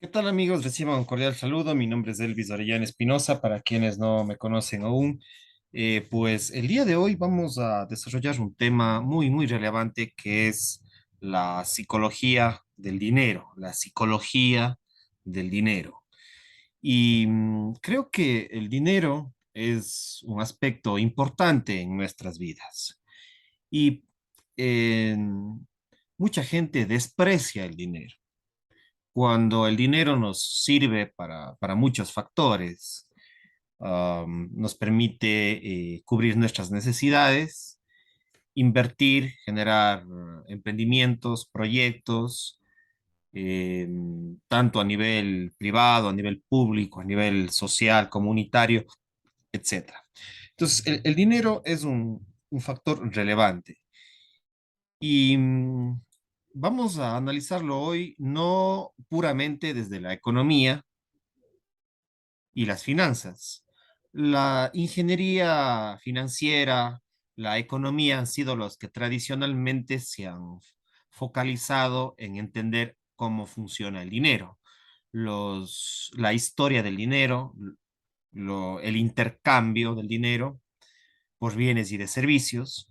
¿Qué tal amigos? Reciban un cordial saludo. Mi nombre es Elvis Orellana Espinosa, para quienes no me conocen aún. Pues el día de hoy vamos a desarrollar un tema muy relevante que es la psicología del dinero, la psicología del dinero. Y creo que el dinero es un aspecto importante en nuestras vidas. Y eh, mucha gente desprecia el dinero cuando el dinero nos sirve para muchos factores. Nos permite cubrir nuestras necesidades, invertir, generar emprendimientos, proyectos, eh, tanto a nivel privado, a nivel público, a nivel social, comunitario, etcétera. Entonces, el dinero es un factor relevante y vamos a analizarlo hoy no puramente desde la economía y las finanzas. La ingeniería financiera, la economía han sido los que tradicionalmente se han focalizado en entender cómo funciona el dinero, la historia del dinero, el intercambio del dinero por bienes y de servicios.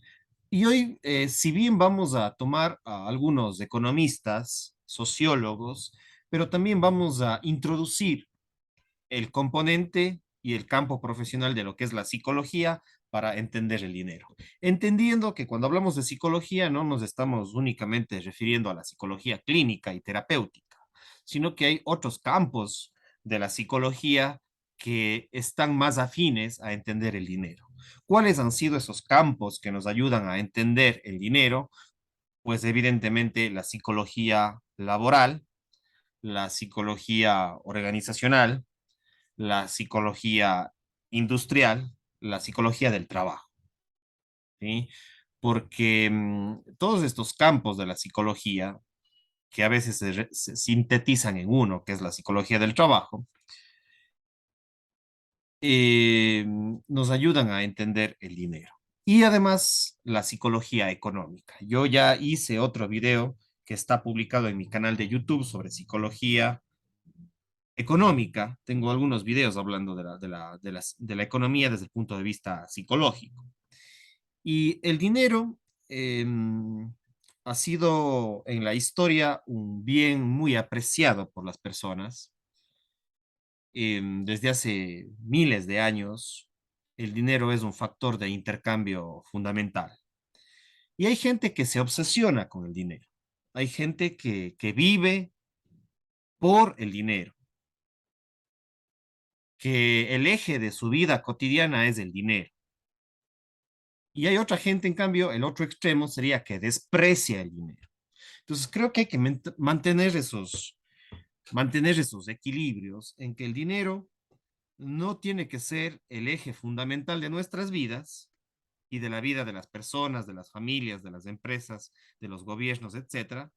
Y hoy, si bien vamos a tomar a algunos economistas, sociólogos, pero también vamos a introducir el componente y el campo profesional de lo que es la psicología para entender el dinero. Entendiendo que cuando hablamos de psicología no nos estamos únicamente refiriendo a la psicología clínica y terapéutica, sino que hay otros campos de la psicología que están más afines a entender el dinero. ¿Cuáles han sido esos campos que nos ayudan a entender el dinero? Pues evidentemente la psicología laboral, la psicología organizacional, la psicología industrial, la psicología del trabajo, ¿sí? Porque todos estos campos de la psicología, que a veces se sintetizan en uno, que es la psicología del trabajo, nos ayudan a entender el dinero. Y además la psicología económica. Yo ya hice otro video que está publicado en mi canal de YouTube sobre psicología económica. Tengo algunos videos hablando de la economía desde el punto de vista psicológico. Y el dinero eh, ha sido en la historia un bien muy apreciado por las personas. Desde hace miles de años, el dinero es un factor de intercambio fundamental. Y hay gente que se obsesiona con el dinero. Hay gente que vive por el dinero, que el eje de su vida cotidiana es el dinero. Y hay otra gente, en cambio, el otro extremo sería que desprecia el dinero. Entonces, creo que hay que mantener esos equilibrios en que el dinero no tiene que ser el eje fundamental de nuestras vidas y de la vida de las personas, de las familias, de las empresas, de los gobiernos, etcétera.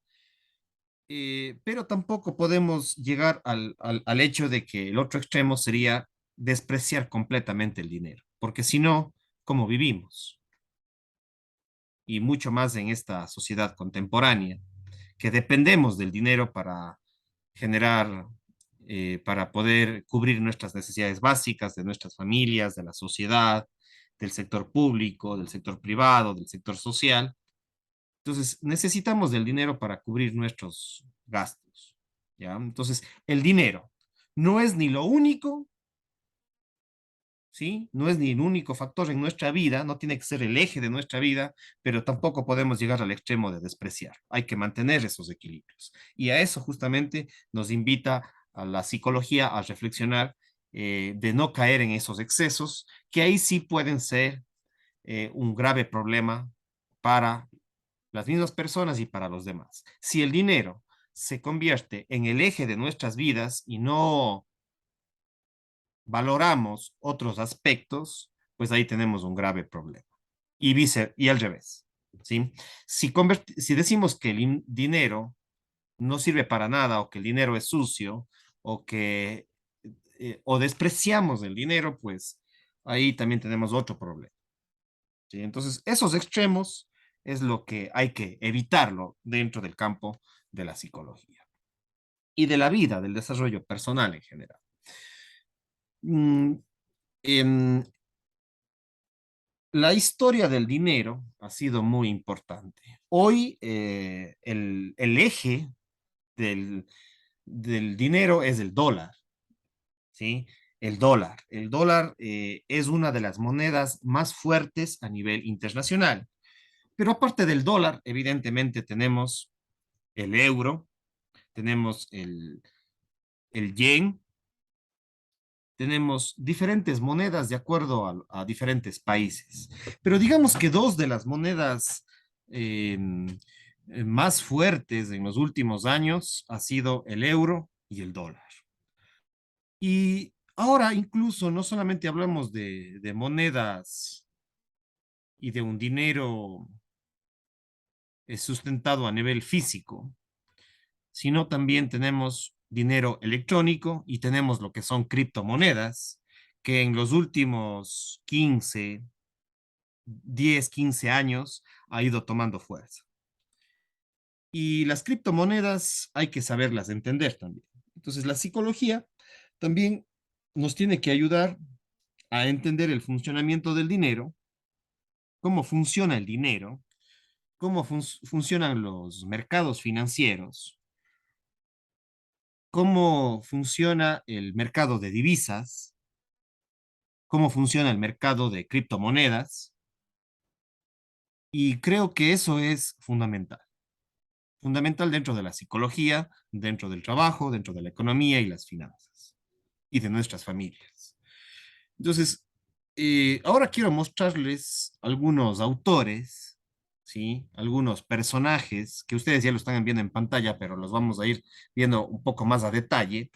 Pero tampoco podemos llegar al hecho de que el otro extremo sería despreciar completamente el dinero, porque si no, ¿cómo vivimos? Y mucho más en esta sociedad contemporánea, que dependemos del dinero para generar, para poder cubrir nuestras necesidades básicas de nuestras familias, de la sociedad, del sector público, del sector privado, del sector social. Entonces, necesitamos del dinero para cubrir nuestros gastos, ¿ya? Entonces, el dinero no es ni lo único, ¿sí? No es ni el único factor en nuestra vida, no tiene que ser el eje de nuestra vida, pero tampoco podemos llegar al extremo de despreciar. Hay que mantener esos equilibrios. Y a eso justamente nos invita a la psicología a reflexionar, de no caer en esos excesos, que ahí sí pueden ser un grave problema para las mismas personas y para los demás. Si el dinero se convierte en el eje de nuestras vidas y no valoramos otros aspectos, pues ahí tenemos un grave problema. Y al revés, ¿sí? Si decimos que el dinero no sirve para nada o que el dinero es sucio o despreciamos el dinero, pues ahí también tenemos otro problema, ¿sí? Entonces, esos extremos es lo que hay que evitarlo dentro del campo de la psicología. y de la vida, del desarrollo personal en general. Mm, en la historia del dinero ha sido muy importante. Hoy el eje del, del dinero es el dólar, ¿sí? El dólar. El dólar es una de las monedas más fuertes a nivel internacional. Pero aparte del dólar, evidentemente tenemos el euro, tenemos el yen, tenemos diferentes monedas de acuerdo a diferentes países. Pero digamos que dos de las monedas eh, más fuertes en los últimos años ha sido el euro y el dólar. Y ahora incluso no solamente hablamos de monedas y de un dinero sustentado a nivel físico, sino también tenemos dinero electrónico y tenemos lo que son criptomonedas, que en los últimos 15 años ha ido tomando fuerza. Y las criptomonedas hay que saberlas entender también. Entonces, la psicología también nos tiene que ayudar a entender el funcionamiento del dinero, cómo funciona el dinero, cómo funcionan los mercados financieros, cómo funciona el mercado de divisas, cómo funciona el mercado de criptomonedas, y creo que eso es fundamental. Fundamental dentro de la psicología, dentro del trabajo, dentro de la economía y las finanzas, y de nuestras familias. Entonces, ahora quiero mostrarles algunos autores, ¿sí? Algunos personajes que ustedes ya lo están viendo en pantalla, pero los vamos a ir viendo un poco más a detalle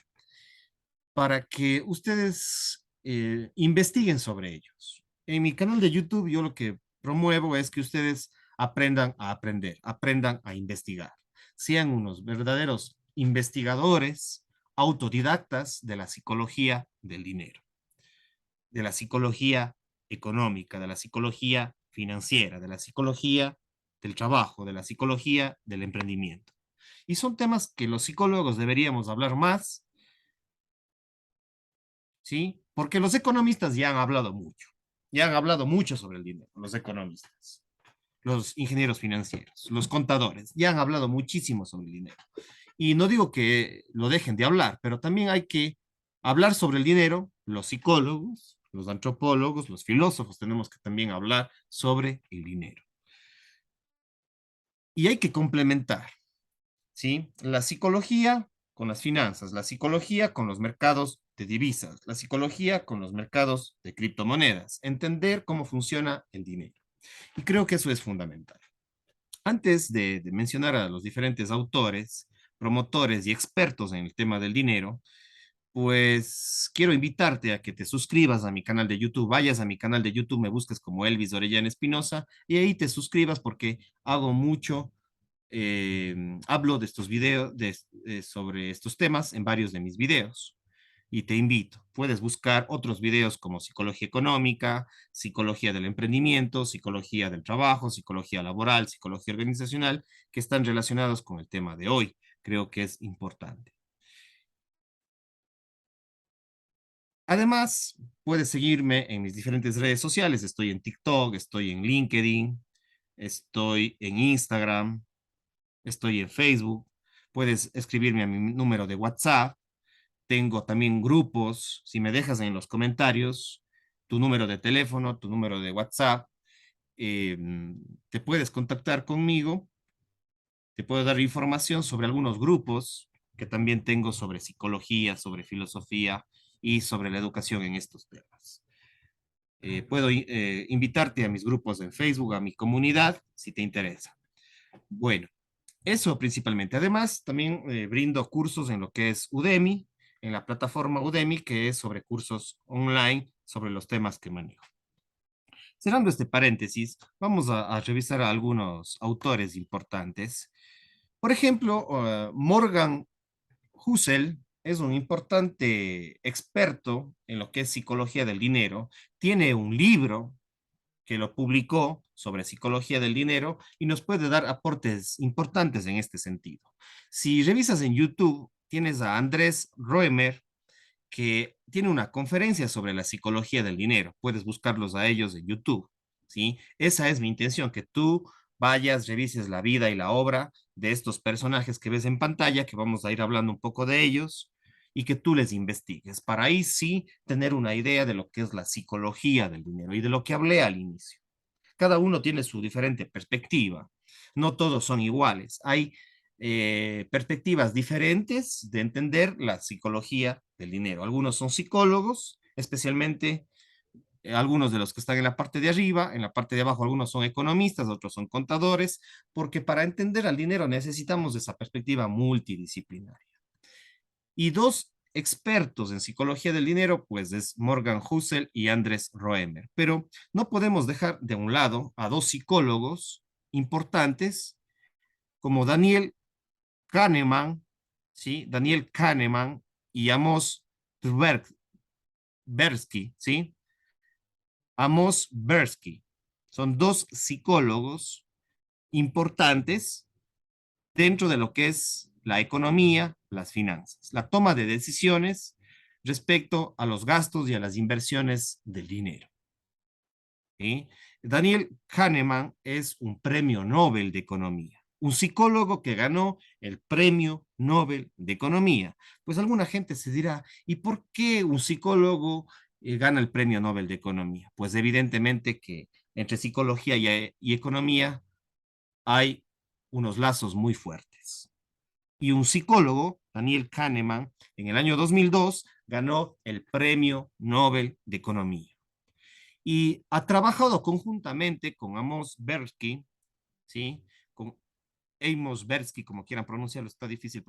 para que ustedes investiguen sobre ellos. En mi canal de YouTube yo lo que promuevo es que ustedes aprendan a aprender, aprendan a investigar, sean unos verdaderos investigadores, autodidactas de la psicología del dinero, de la psicología económica, de la psicología financiera, de la psicología del trabajo, de la psicología del emprendimiento. Y son temas que los psicólogos deberíamos hablar más, ¿sí? Porque los economistas ya han hablado mucho sobre el dinero, los economistas, los ingenieros financieros, los contadores, ya han hablado muchísimo sobre el dinero. Y no digo que lo dejen de hablar, pero también hay que hablar sobre el dinero, los psicólogos, los antropólogos, los filósofos, tenemos que también hablar sobre el dinero. Y hay que complementar, ¿sí? La psicología con las finanzas, la psicología con los mercados de divisas, la psicología con los mercados de criptomonedas, entender cómo funciona el dinero. Y creo que eso es fundamental. Antes de mencionar a los diferentes autores, promotores y expertos en el tema del dinero, pues quiero invitarte a que te suscribas a mi canal de YouTube, vayas a mi canal de YouTube, me busques como Elvis Orellana Espinosa y ahí te suscribas porque hago mucho, hablo de estos videos, sobre estos temas en varios de mis videos. Y te invito, puedes buscar otros videos como psicología económica, psicología del emprendimiento, psicología del trabajo, psicología laboral, psicología organizacional, que están relacionados con el tema de hoy. Creo que es importante. Además, puedes seguirme en mis diferentes redes sociales. Estoy en TikTok, estoy en LinkedIn, estoy en Instagram, estoy en Facebook. Puedes escribirme a mi número de WhatsApp. Tengo también grupos. Si me dejas en los comentarios tu número de teléfono, tu número de WhatsApp, eh, te puedes contactar conmigo. Te puedo dar información sobre algunos grupos que también tengo sobre psicología, sobre filosofía y sobre la educación en estos temas. Puedo invitarte a mis grupos en Facebook, a mi comunidad, si te interesa. Bueno, eso principalmente. Además, también brindo cursos en lo que es Udemy, en la plataforma Udemy, que es sobre cursos online sobre los temas que manejo. Cerrando este paréntesis, vamos a revisar a algunos autores importantes. Por ejemplo, Morgan Housel es un importante experto en lo que es psicología del dinero. Tiene un libro que lo publicó sobre psicología del dinero y nos puede dar aportes importantes en este sentido. Si revisas en YouTube, tienes a Andrés Roemer, que tiene una conferencia sobre la psicología del dinero. Puedes buscarlos a ellos en YouTube, ¿sí? Esa es mi intención, que tú vayas, revises la vida y la obra de estos personajes que ves en pantalla, que vamos a ir hablando un poco de ellos, y que tú les investigues, para ahí sí tener una idea de lo que es la psicología del dinero y de lo que hablé al inicio. Cada uno tiene su diferente perspectiva. No todos son iguales. Hay perspectivas diferentes de entender la psicología del dinero. Algunos son psicólogos, especialmente algunos de los que están en la parte de arriba, en la parte de abajo algunos son economistas, otros son contadores, porque para entender al dinero necesitamos esa perspectiva multidisciplinaria. Y dos expertos en psicología del dinero, pues es Morgan Housel y Andrés Roemer. Pero no podemos dejar de un lado a dos psicólogos importantes como Daniel Kahneman, ¿sí? Daniel Kahneman y Amos Tversky, ¿sí? Amos Tversky. Son dos psicólogos importantes dentro de lo que es la economía, las finanzas, la toma de decisiones respecto a los gastos y a las inversiones del dinero. ¿Sí? Daniel Kahneman es un premio Nobel de Economía, un psicólogo que ganó el premio Nobel de Economía. Pues alguna gente se dirá, ¿y por qué un psicólogo gana el premio Nobel de Economía? Pues evidentemente que entre psicología y economía hay unos lazos muy fuertes. Y un psicólogo, Daniel Kahneman, en el año 2002 ganó el Premio Nobel de Economía. Y ha trabajado conjuntamente con Amos Tversky, ¿sí? Con Amos Tversky, como quieran pronunciarlo, está difícil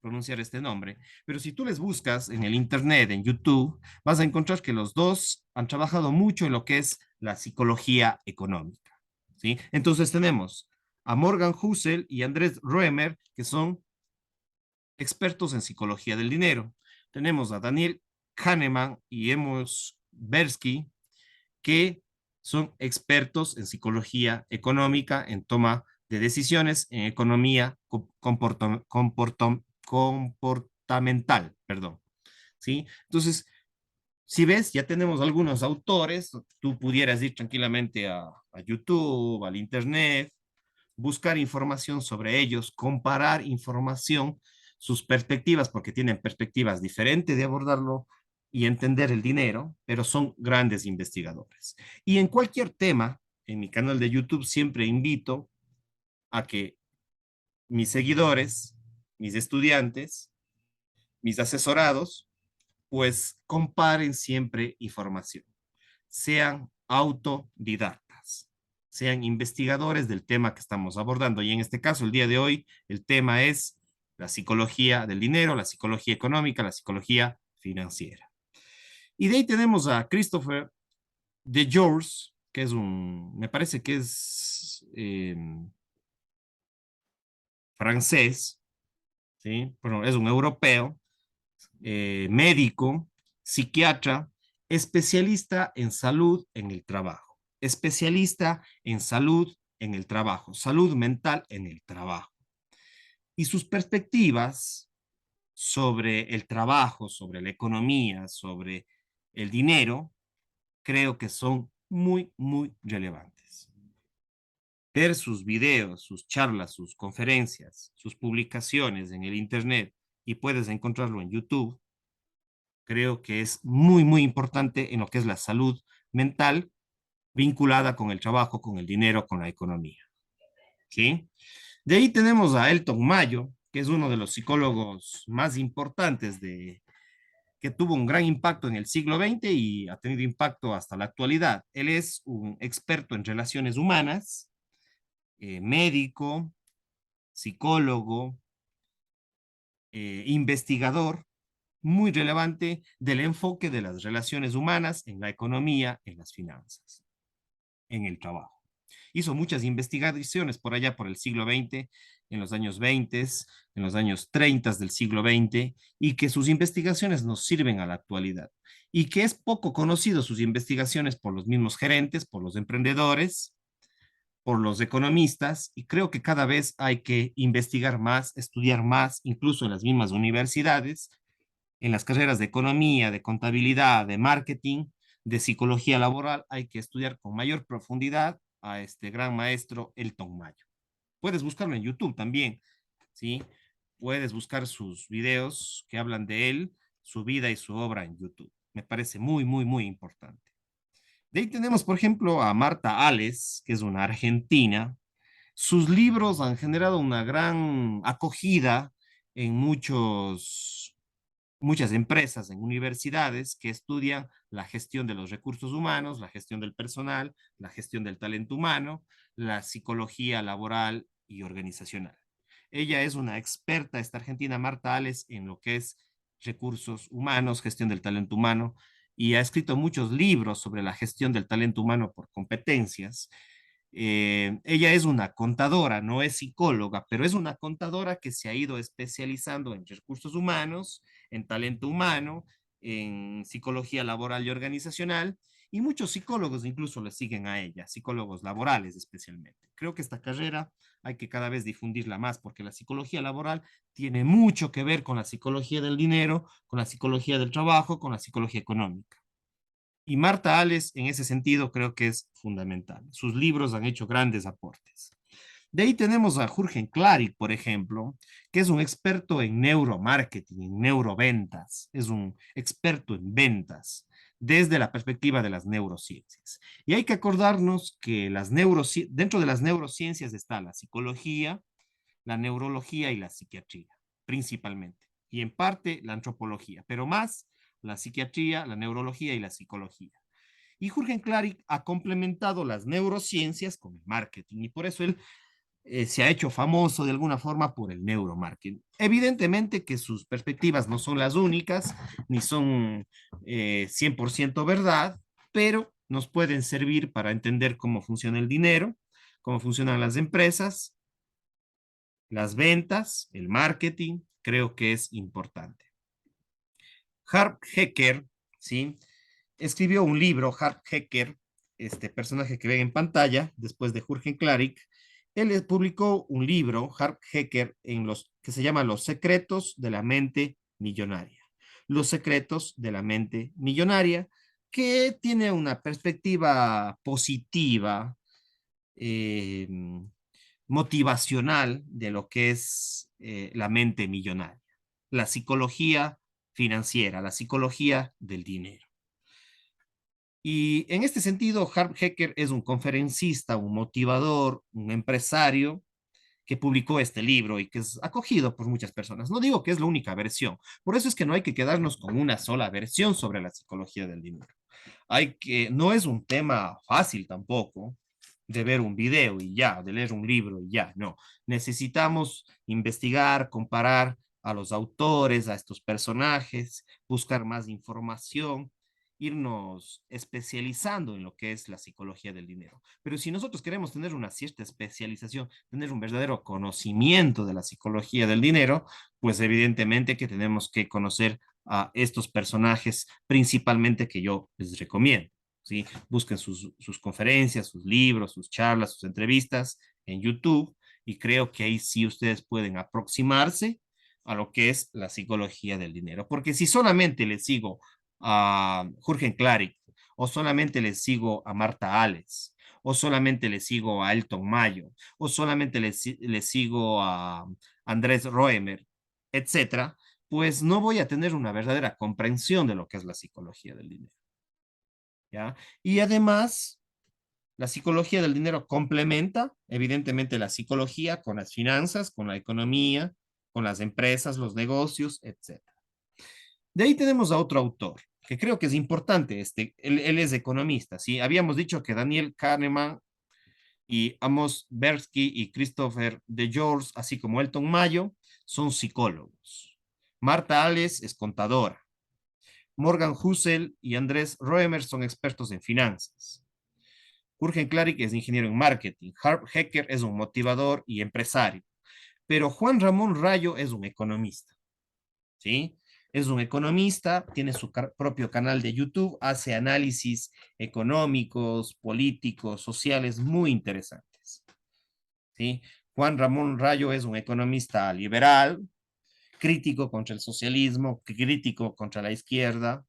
pronunciar este nombre, pero si tú les buscas en el Internet, en YouTube, vas a encontrar que los dos han trabajado mucho en lo que es la psicología económica, ¿sí? Entonces tenemos a Morgan Housel y Andrés Roemer, que son expertos en psicología del dinero. Tenemos a Daniel Kahneman y Amos Tversky, que son expertos en psicología económica, en toma de decisiones, en economía comportamental, perdón. ¿Sí? Entonces, si ves, ya tenemos algunos autores, tú pudieras ir tranquilamente a YouTube, al Internet, buscar información sobre ellos, comparar información, sus perspectivas, porque tienen perspectivas diferentes de abordarlo y entender el dinero, pero son grandes investigadores. Y en cualquier tema, en mi canal de YouTube siempre invito a que mis seguidores, mis estudiantes, mis asesorados, pues comparen siempre información, sean autodidactas, sean investigadores del tema que estamos abordando. Y en este caso, el día de hoy, el tema es la psicología del dinero, la psicología económica, la psicología financiera. Y de ahí tenemos a Christopher de George, que es me parece que es francés, ¿sí? Pero es un europeo, médico, psiquiatra, especialista en salud en el trabajo, especialista en salud en el trabajo, salud mental en el trabajo. Y sus perspectivas sobre el trabajo, sobre la economía, sobre el dinero, creo que son muy, muy relevantes. Ver sus videos, sus charlas, sus conferencias, sus publicaciones en el Internet, y puedes encontrarlo en YouTube, creo que es muy, muy importante en lo que es la salud mental vinculada con el trabajo, con el dinero, con la economía. ¿Sí? De ahí tenemos a Elton Mayo, que es uno de los psicólogos más importantes que tuvo un gran impacto en el siglo XX y ha tenido impacto hasta la actualidad. Él es un experto en relaciones humanas, médico, psicólogo, investigador, muy relevante del enfoque de las relaciones humanas en la economía, en las finanzas, en el trabajo. Hizo muchas investigaciones por allá por el siglo XX, en los años 20, en los años 30 del siglo XX, y que sus investigaciones nos sirven a la actualidad. Y que es poco conocido sus investigaciones por los mismos gerentes, por los emprendedores, por los economistas y creo que cada vez hay que investigar más, estudiar más, incluso en las mismas universidades, en las carreras de economía, de contabilidad, de marketing, de psicología laboral, hay que estudiar con mayor profundidad a este gran maestro Elton Mayo. Puedes buscarlo en YouTube también, ¿sí? Puedes buscar sus videos que hablan de él, su vida y su obra en YouTube. Me parece muy, muy, muy importante. De ahí tenemos, por ejemplo, a Marta Ales, que es una argentina. Sus libros han generado una gran acogida en muchas empresas, en universidades que estudian la gestión de los recursos humanos, la gestión del personal, la gestión del talento humano, la psicología laboral y organizacional. Ella es una experta, esta argentina Marta Ales, en lo que es recursos humanos, gestión del talento humano, y ha escrito muchos libros sobre la gestión del talento humano por competencias. Ella es una contadora, no es psicóloga, pero es una contadora que se ha ido especializando en recursos humanos, en talento humano, en psicología laboral y organizacional, y muchos psicólogos incluso le siguen a ella, psicólogos laborales especialmente. Creo que esta carrera hay que cada vez difundirla más porque la psicología laboral tiene mucho que ver con la psicología del dinero, con la psicología del trabajo, con la psicología económica. Y Marta Ales, en ese sentido, creo que es fundamental. Sus libros han hecho grandes aportes. De ahí tenemos a Jürgen Klarik, por ejemplo, que es un experto en neuromarketing, en neuroventas, es un experto en ventas desde la perspectiva de las neurociencias. Y hay que acordarnos que dentro de las neurociencias está la psicología, la neurología y la psiquiatría, principalmente, y en parte la antropología, pero más la psiquiatría, la neurología y la psicología. Y Jürgen Klarik ha complementado las neurociencias con el marketing y por eso él se ha hecho famoso de alguna forma por el neuromarketing. Evidentemente que sus perspectivas no son las únicas, ni son 100% verdad, pero nos pueden servir para entender cómo funciona el dinero, cómo funcionan las empresas, las ventas, el marketing, creo que es importante. Harp Hecker, ¿sí? Escribió un libro, Harp Hecker, este personaje que ven en pantalla, después de Jürgen Klarik. Él publicó un libro, Harp Hecker, que se llama Los secretos de la mente millonaria. Los secretos de la mente millonaria, que tiene una perspectiva positiva, eh, motivacional de lo que es la mente millonaria, la psicología financiera, la psicología del dinero. Y en este sentido, Harv Hecker es un conferencista, un motivador, un empresario que publicó este libro y que es acogido por muchas personas. No digo que es la única versión, por eso es que no hay que quedarnos con una sola versión sobre la psicología del dinero. No es un tema fácil tampoco de ver un video y ya, de leer un libro y ya, no. Necesitamos investigar, comparar a los autores, a estos personajes, buscar más información, irnos especializando en lo que es la psicología del dinero. Pero si nosotros queremos tener una cierta especialización, tener un verdadero conocimiento de la psicología del dinero, pues evidentemente que tenemos que conocer a estos personajes principalmente que yo les recomiendo. ¿Sí? Busquen sus conferencias, sus libros, sus charlas, sus entrevistas en YouTube y creo que ahí sí ustedes pueden aproximarse a lo que es la psicología del dinero. Porque si solamente les sigo a Jürgen Klarik o solamente les sigo a Marta Ales o solamente les sigo a Elton Mayo o solamente les sigo a Andrés Roemer, etcétera, pues no voy a tener una verdadera comprensión de lo que es la psicología del dinero. ¿Ya? Y además, la psicología del dinero complementa, evidentemente, la psicología con las finanzas, con la economía, con las empresas, los negocios, etcétera. De ahí tenemos a otro autor, que creo que es importante, él es economista, ¿sí? Habíamos dicho que Daniel Kahneman y Amos Tversky y Christopher de George, así como Elton Mayo, son psicólogos. Marta Ales es contadora. Morgan Housel y Andrés Roemer son expertos en finanzas. Jürgen Klarik es ingeniero en marketing. Harv Hecker es un motivador y empresario. Pero Juan Ramón Rayo es un economista. ¿Sí? Es un economista, tiene su propio canal de YouTube, hace análisis económicos, políticos, sociales muy interesantes. ¿sí? Juan Ramón Rayo es un economista liberal, crítico contra el socialismo, crítico contra la izquierda,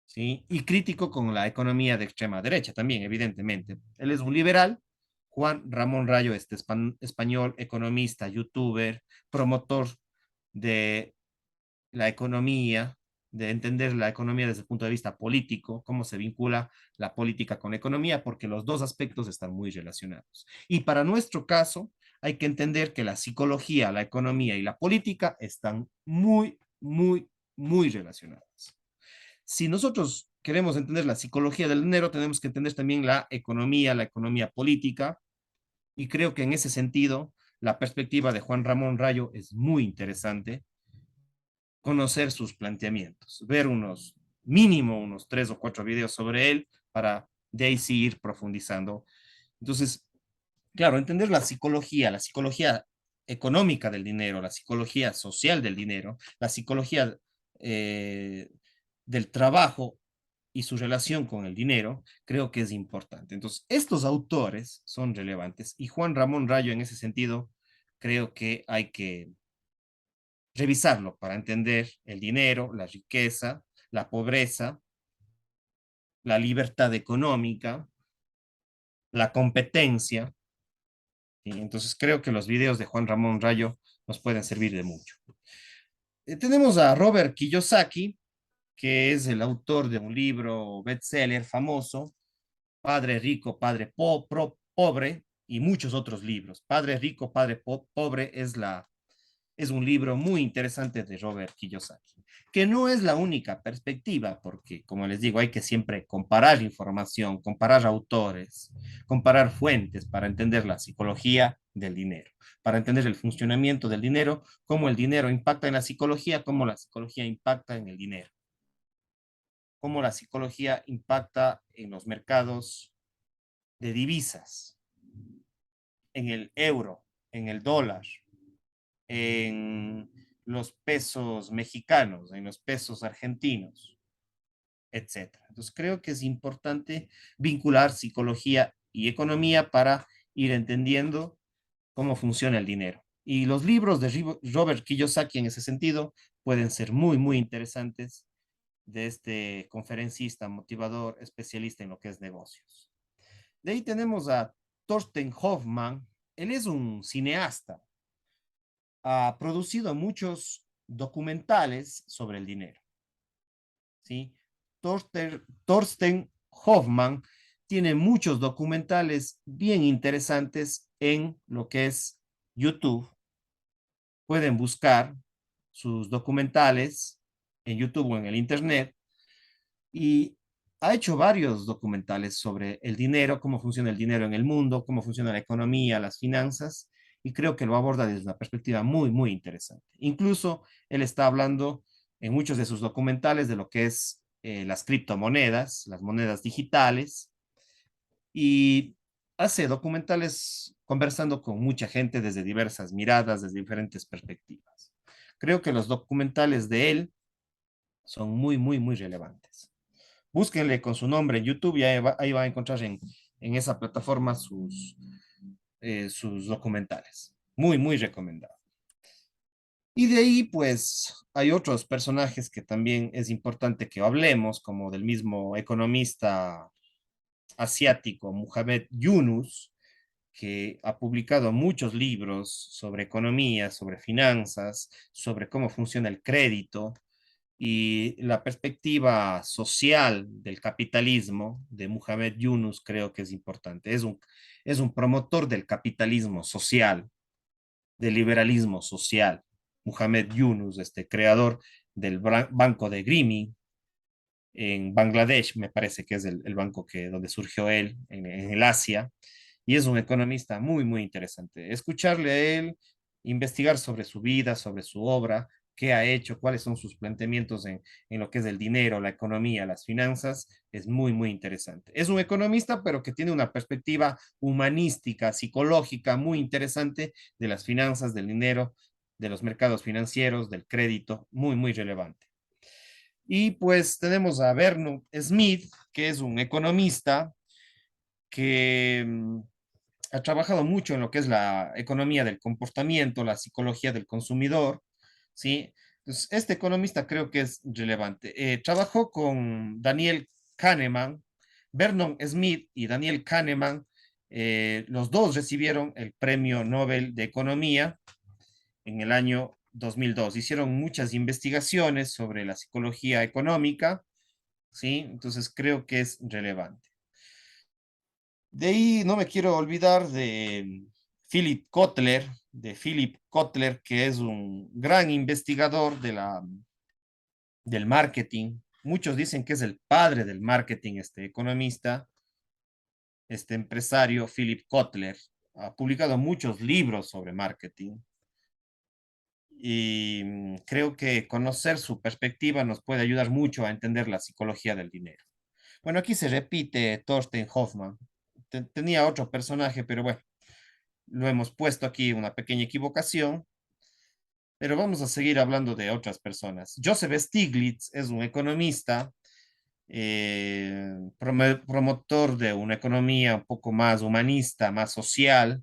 ¿sí? Y crítico con la economía de extrema derecha también, evidentemente. Él es un liberal. Juan Ramón Rayo, este español, economista, youtuber, promotor de la economía, de entender la economía desde el punto de vista político, cómo se vincula la política con la economía, porque los dos aspectos están muy relacionados. Y para nuestro caso, hay que entender que la psicología, la economía y la política están muy, muy, muy relacionadas. Si nosotros queremos entender la psicología del dinero, tenemos que entender también la economía política, y creo que en ese sentido, la perspectiva de Juan Ramón Rayo es muy interesante, conocer sus planteamientos, ver unos mínimo unos 3 o 4 videos sobre él para de ahí sí ir profundizando. Entonces, claro, entender la psicología económica del dinero, la psicología social del dinero, la psicología eh, del trabajo y su relación con el dinero, creo que es importante. Entonces, estos autores son relevantes y Juan Ramón Rayo en ese sentido, creo que hay que revisarlo para entender el dinero, la riqueza, la pobreza, la libertad económica, la competencia. ¿Sí? Entonces creo que los videos de Juan Ramón Rayo nos pueden servir de mucho. Tenemos a Robert Kiyosaki, que es el autor de un libro bestseller famoso, Padre Rico, Pobre, y muchos otros libros. Padre Rico, Pobre es un libro muy interesante de Robert Kiyosaki, que no es la única perspectiva, porque, como les digo, hay que siempre comparar información, comparar autores, comparar fuentes para entender la psicología del dinero, para entender el funcionamiento del dinero, cómo el dinero impacta en la psicología, cómo la psicología impacta en el dinero, cómo la psicología impacta en los mercados de divisas, en el euro, en el dólar, en los pesos mexicanos, en los pesos argentinos, etcétera. Entonces creo que es importante vincular psicología y economía para ir entendiendo cómo funciona el dinero. Y los libros de Robert Kiyosaki en ese sentido pueden ser muy, muy interesantes de este conferencista, motivador, especialista en lo que es negocios. De ahí tenemos a Thorsten Hoffmann. Él es un cineasta, ha producido muchos documentales sobre el dinero, ¿sí? Thorsten Hoffmann tiene muchos documentales bien interesantes en lo que es YouTube. Pueden buscar sus documentales en YouTube o en el Internet y ha hecho varios documentales sobre el dinero, cómo funciona el dinero en el mundo, cómo funciona la economía, las finanzas, y creo que lo aborda desde una perspectiva muy, muy interesante. Incluso él está hablando en muchos de sus documentales de lo que es las criptomonedas, las monedas digitales, y hace documentales conversando con mucha gente desde diversas miradas, desde diferentes perspectivas. Creo que los documentales de él son muy, muy, muy relevantes. Búsquenle con su nombre en YouTube y ahí va a encontrar en esa plataforma sus documentales. Muy, muy recomendado. Y de ahí, pues, hay otros personajes que también es importante que hablemos, como del mismo economista asiático, Muhammad Yunus, que ha publicado muchos libros sobre economía, sobre finanzas, sobre cómo funciona el crédito, y la perspectiva social del capitalismo de Muhammad Yunus creo que es importante. Es un promotor del capitalismo social, del liberalismo social. Muhammad Yunus, este creador del banco de Grimi en Bangladesh, me parece que es el banco donde surgió él, en el Asia, y es un economista muy, muy interesante. Escucharle a él, investigar sobre su vida, sobre su obra, qué ha hecho, cuáles son sus planteamientos en lo que es el dinero, la economía, las finanzas, es muy, muy interesante. Es un economista, pero que tiene una perspectiva humanística, psicológica, muy interesante de las finanzas, del dinero, de los mercados financieros, del crédito, muy, muy relevante. Y pues tenemos a Bernard Smith, que es un economista que ha trabajado mucho en lo que es la economía del comportamiento, la psicología del consumidor, ¿sí? Entonces, este economista creo que es relevante. Trabajó con Daniel Kahneman, Vernon Smith y Daniel Kahneman, los dos recibieron el Premio Nobel de Economía en el año 2002. Hicieron muchas investigaciones sobre la psicología económica, ¿sí? Entonces creo que es relevante. De ahí no me quiero olvidar de Philip Kotler, que es un gran investigador del marketing. Muchos dicen que es el padre del marketing, este economista, este empresario, Philip Kotler. Ha publicado muchos libros sobre marketing y creo que conocer su perspectiva nos puede ayudar mucho a entender la psicología del dinero. Bueno, aquí se repite Thorstein Hoffman. Tenía otro personaje, pero bueno, lo hemos puesto aquí una pequeña equivocación, pero vamos a seguir hablando de otras personas. Joseph Stiglitz es un economista, promotor de una economía un poco más humanista, más social.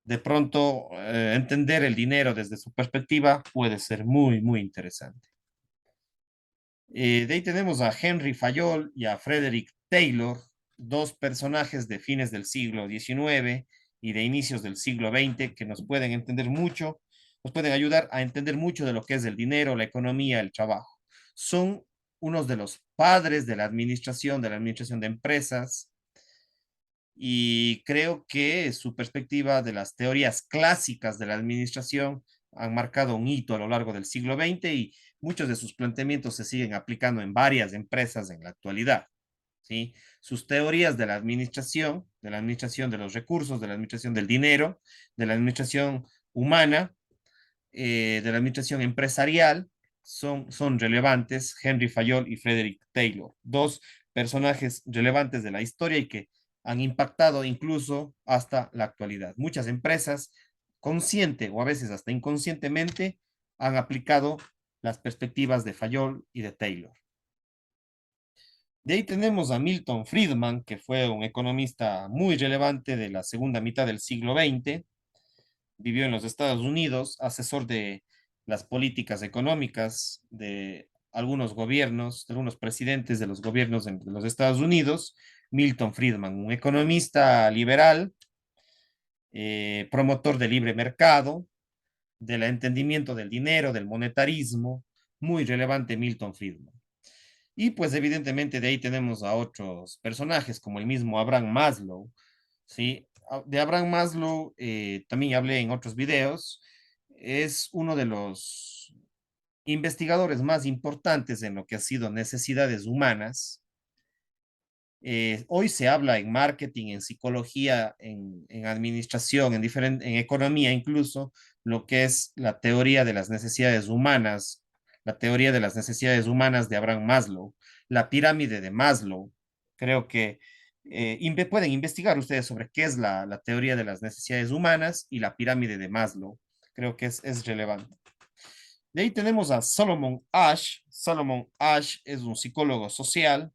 De pronto, entender el dinero desde su perspectiva puede ser muy, muy interesante. De ahí tenemos a Henry Fayol y a Frederick Taylor, dos personajes de fines del siglo XIX y de inicios del siglo XX que nos pueden entender mucho, nos pueden ayudar a entender mucho de lo que es el dinero, la economía, el trabajo. Son unos de los padres de la administración de empresas, y creo que su perspectiva de las teorías clásicas de la administración han marcado un hito a lo largo del siglo XX y muchos de sus planteamientos se siguen aplicando en varias empresas en la actualidad. ¿Sí? Sus teorías de la administración de los recursos, de la administración del dinero, de la administración humana, de la administración empresarial, son relevantes. Henry Fayol y Frederick Taylor, dos personajes relevantes de la historia y que han impactado incluso hasta la actualidad. Muchas empresas, consciente o a veces hasta inconscientemente, han aplicado las perspectivas de Fayol y de Taylor. De ahí tenemos a Milton Friedman, que fue un economista muy relevante de la segunda mitad del siglo XX. Vivió en los Estados Unidos, asesor de las políticas económicas de algunos gobiernos, de algunos presidentes de los gobiernos de los Estados Unidos. Milton Friedman, un economista liberal, promotor del libre mercado, del entendimiento del dinero, del monetarismo, muy relevante Milton Friedman. Y pues evidentemente de ahí tenemos a otros personajes como el mismo Abraham Maslow, ¿sí? De Abraham Maslow también hablé en otros videos. Es uno de los investigadores más importantes en lo que ha sido necesidades humanas. Hoy se habla en marketing, en psicología, en administración, en economía incluso, lo que es la teoría de las necesidades humanas, la teoría de las necesidades humanas de Abraham Maslow, la pirámide de Maslow. Creo que pueden investigar ustedes sobre qué es la teoría de las necesidades humanas y la pirámide de Maslow. Creo que es relevante. De ahí tenemos a Solomon Ash. Solomon Ash es un psicólogo social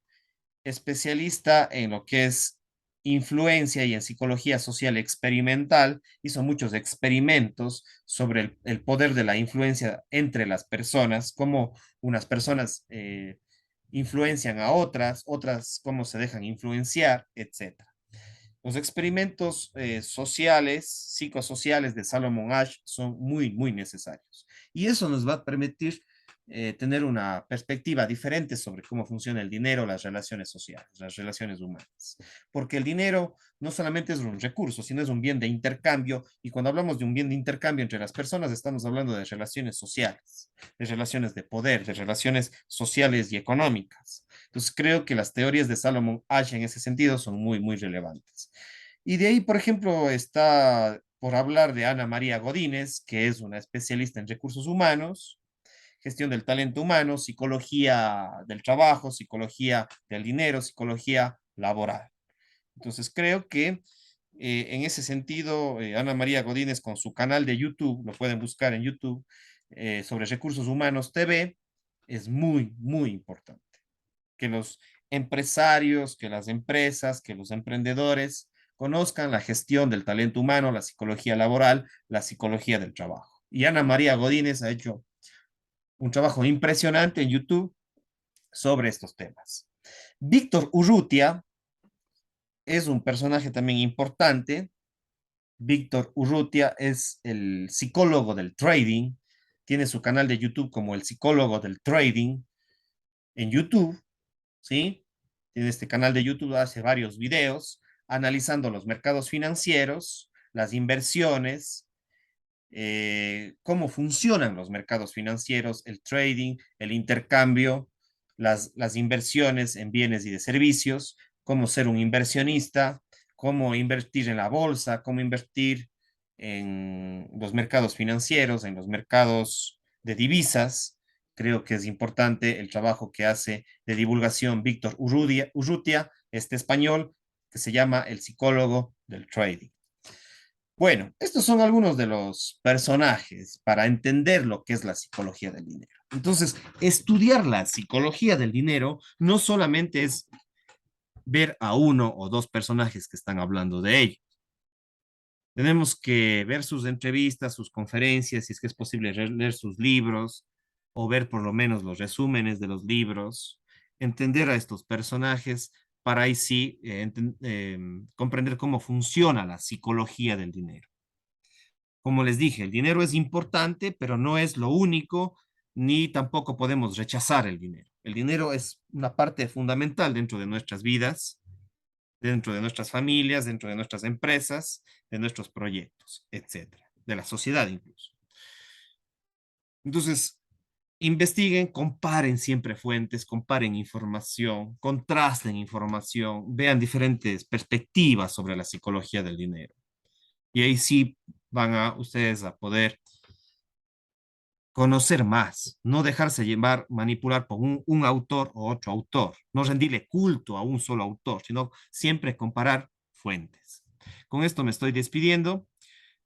especialista en lo que es influencia y en psicología social experimental. Hizo muchos experimentos sobre el poder de la influencia entre las personas, cómo unas personas influencian a otras, otras cómo se dejan influenciar, etcétera. Los experimentos sociales, psicosociales de Salomon Ash son muy, muy necesarios. Y eso nos va a permitir tener una perspectiva diferente sobre cómo funciona el dinero, las relaciones sociales, las relaciones humanas. Porque el dinero no solamente es un recurso, sino es un bien de intercambio. Y cuando hablamos de un bien de intercambio entre las personas, estamos hablando de relaciones sociales, de relaciones de poder, de relaciones sociales y económicas. Entonces creo que las teorías de Salomon Ash en ese sentido son muy, muy relevantes. Y de ahí, por ejemplo, está por hablar de Ana María Godínez, que es una especialista en recursos humanos, gestión del talento humano, psicología del trabajo, psicología del dinero, psicología laboral. Entonces creo que en ese sentido, Ana María Godínez con su canal de YouTube, lo pueden buscar en YouTube, sobre recursos humanos TV, es muy, muy importante que los empresarios, que las empresas, que los emprendedores conozcan la gestión del talento humano, la psicología laboral, la psicología del trabajo. Y Ana María Godínez ha hecho un trabajo impresionante en YouTube sobre estos temas. Víctor Urrutia es un personaje también importante. Víctor Urrutia es el psicólogo del trading. Tiene su canal de YouTube como el psicólogo del trading en YouTube, ¿sí? Tiene este canal de YouTube, hace varios videos analizando los mercados financieros, las inversiones, cómo funcionan los mercados financieros, el trading, el intercambio, las inversiones en bienes y de servicios, cómo ser un inversionista, cómo invertir en la bolsa, cómo invertir en los mercados financieros, en los mercados de divisas. Creo que es importante el trabajo que hace de divulgación Víctor Urrutia, este español, que se llama el psicólogo del trading. Bueno, estos son algunos de los personajes para entender lo que es la psicología del dinero. Entonces, estudiar la psicología del dinero no solamente es ver a uno o dos personajes que están hablando de ello. Tenemos que ver sus entrevistas, sus conferencias, si es que es posible leer sus libros o ver por lo menos los resúmenes de los libros, entender a estos personajes para ahí sí comprender cómo funciona la psicología del dinero. Como les dije, el dinero es importante, pero no es lo único, ni tampoco podemos rechazar el dinero. El dinero es una parte fundamental dentro de nuestras vidas, dentro de nuestras familias, dentro de nuestras empresas, de nuestros proyectos, etcétera, de la sociedad incluso. Entonces, investiguen, comparen siempre fuentes, comparen información, contrasten información, vean diferentes perspectivas sobre la psicología del dinero. Y ahí sí van a ustedes a poder conocer más, no dejarse llevar, manipular por un autor o otro autor, no rendirle culto a un solo autor, sino siempre comparar fuentes. Con esto me estoy despidiendo.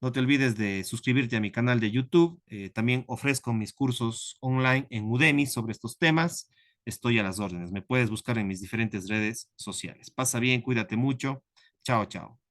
No te olvides de suscribirte a mi canal de YouTube. También ofrezco mis cursos online en Udemy sobre estos temas. Estoy a las órdenes. Me puedes buscar en mis diferentes redes sociales. Pasa bien, cuídate mucho. Chao, chao.